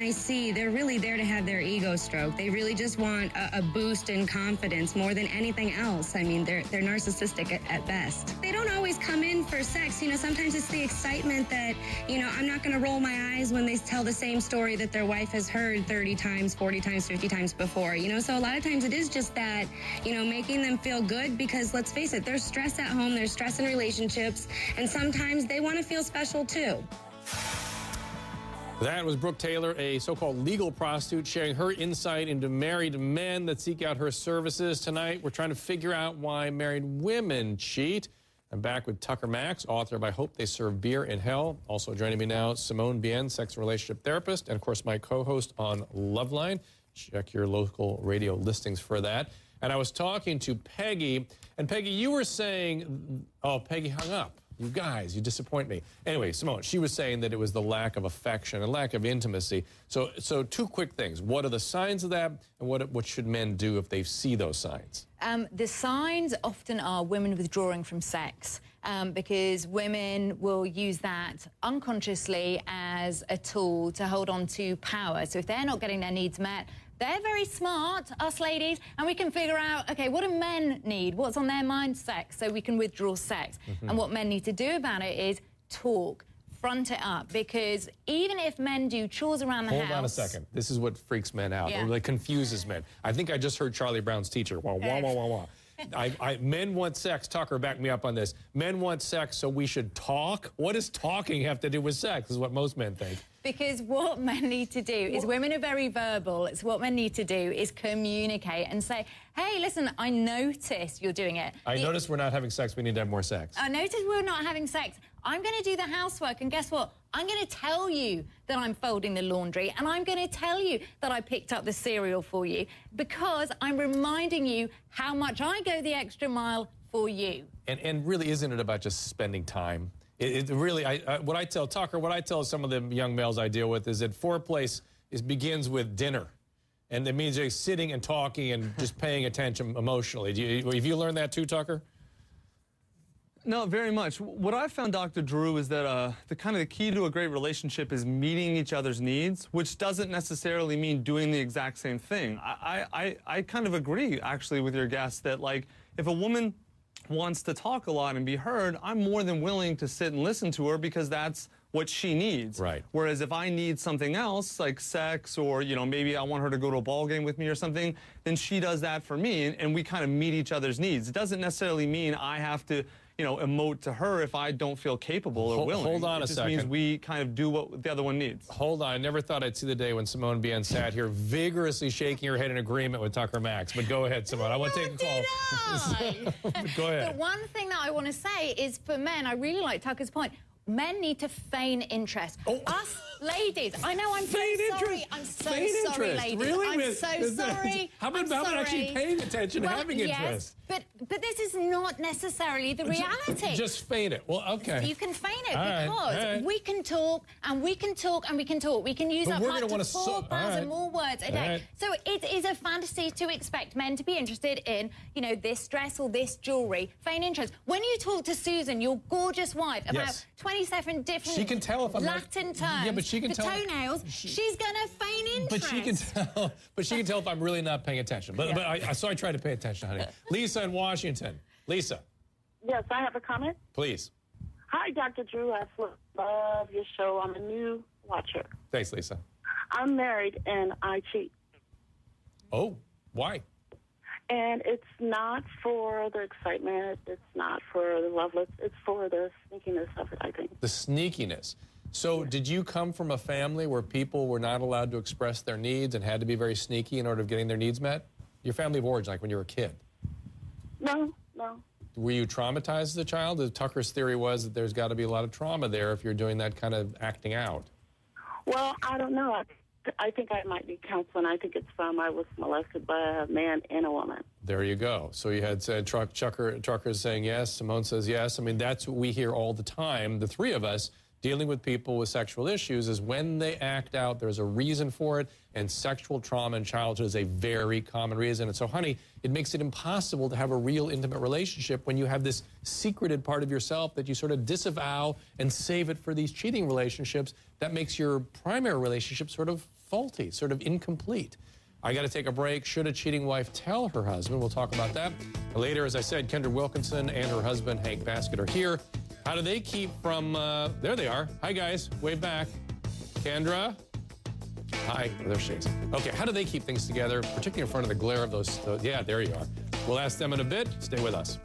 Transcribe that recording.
I see they're really there to have their ego stroked. They really just want a boost in confidence more than anything else. I mean, they're narcissistic at best. They don't always come in for sex. You know, sometimes it's the excitement that, you know, I'm not going to roll my eyes when they tell the same story that their wife has heard 30 times, 40 times, 50 times before. You know, so a lot of times it is just that, you know, making them feel good because, let's face it, there's stress at home, there's stress in relationships, and sometimes they want to feel special too. That was Brooke Taylor, a so-called legal prostitute, sharing her insight into married men that seek out her services. Tonight, we're trying to figure out why married women cheat. I'm back with Tucker Max, author of I Hope They Serve Beer in Hell. Also joining me now, Simone Bienne, sex and relationship therapist, and of course my co-host on Loveline. Check your local radio listings for that. And I was talking to Peggy, and Peggy, you were saying, oh, Peggy hung up. You guys, you disappoint me. Anyway, Simone, she was saying that it was the lack of affection and lack of intimacy. So two quick things. What are the signs of that, and what should men do if they see those signs? The signs often are women withdrawing from sex because women will use that unconsciously as a tool to hold on to power. So if they're not getting their needs met, they're very smart, us ladies, and we can figure out, okay, what do men need? What's on their mind? Sex, so we can withdraw sex. And what men need to do about it is talk, front it up, because even if men do chores around the house... Hold on a second. This is what freaks men out. Yeah. It like confuses men. I think I just heard Charlie Brown's teacher. Wah, wah, wah, wah, wah. Men want sex. Tucker, back me up on this. Men want sex, so we should talk? What does talking have to do with sex, is what most men think. Because what men need to do is, women are very verbal, it's what men need to do is communicate and say, hey, listen, I notice you're doing it. I notice we're not having sex, we need to have more sex. I notice we're not having sex. I'm going to do the housework, and guess what? I'm going to tell you that I'm folding the laundry, and I'm going to tell you that I picked up the cereal for you, because I'm reminding you how much I go the extra mile for you. And really, isn't it about just spending time? It really, what I tell Tucker, what I tell some of the young males I deal with is that foreplay begins with dinner. And it means just sitting and talking and just paying attention emotionally. Have you learned that too, Tucker? No, very much. What I found, Dr. Drew, is that the key to a great relationship is meeting each other's needs, which doesn't necessarily mean doing the exact same thing. I kind of agree, actually, with your guest that, like, if a woman wants to talk a lot and be heard, I'm more than willing to sit and listen to her because that's what she needs. Right. Whereas if I need something else, like sex, or, you know, maybe I want her to go to a ball game with me or something, then she does that for me, and we kind of meet each other's needs. It doesn't necessarily mean I have to, you know, emote to her if I don't feel capable or willing. Hold on a second. It just means we kind of do what the other one needs. Hold on. I never thought I'd see the day when Simone Bienne sat here vigorously shaking her head in agreement with Tucker Max. But go ahead, Simone. I want to take a call. Go ahead. The one thing that I want to say is, for men, I really like Tucker's point. Men need to feign interest. Oh. Us ladies, I know, I'm so sorry. I'm so sorry, ladies. Really? I'm so sorry. How about actually paying attention, having interest? But this is not necessarily the reality. Just feign it. Well, okay. You can feign it because we can talk and we can talk and we can talk. We can use up to 4,000 more words a day. So it is a fantasy to expect men to be interested in, you know, this dress or this jewelry. Feign interest. When you talk to Susan, your gorgeous wife, about 27 different she can tell if I'm Latin terms, yeah, but she can tell toenails, she's going to feign interest. But she can tell if I'm really not paying attention. So I try to pay attention, honey. Lisa in Washington. Lisa. Yes, I have a comment. Please. Hi, Dr. Drew. I love your show. I'm a new watcher. Thanks, Lisa. I'm married and I cheat. Oh, why? And it's not for the excitement. It's not for the loveless. It's for the sneakiness of it, I think. The sneakiness. So did you come from a family where people were not allowed to express their needs and had to be very sneaky in order of getting their needs met? Your family of origin, like when you were a kid? No. Were you traumatized as a child? Tucker's theory was that there's got to be a lot of trauma there if you're doing that kind of acting out. Well, I don't know. I think I might need counseling. I think it's from I was molested by a man and a woman. There you go. So you had said Tucker's saying yes, Simone says yes. I mean, that's what we hear all the time, the three of us, dealing with people with sexual issues, is when they act out, there's a reason for it, and sexual trauma in childhood is a very common reason. And so, honey, it makes it impossible to have a real intimate relationship when you have this secreted part of yourself that you sort of disavow and save it for these cheating relationships. That makes your primary relationship sort of faulty, sort of incomplete. I got to take a break. Should a cheating wife tell her husband? We'll talk about that. Later, as I said, Kendra Wilkinson and her husband, Hank Baskett, are here. How do they keep from, there they are. Hi, guys. Wave back. Kendra. Hi. Oh, there she is. Okay, how do they keep things together, particularly in front of the glare of those, yeah, there you are. We'll ask them in a bit. Stay with us.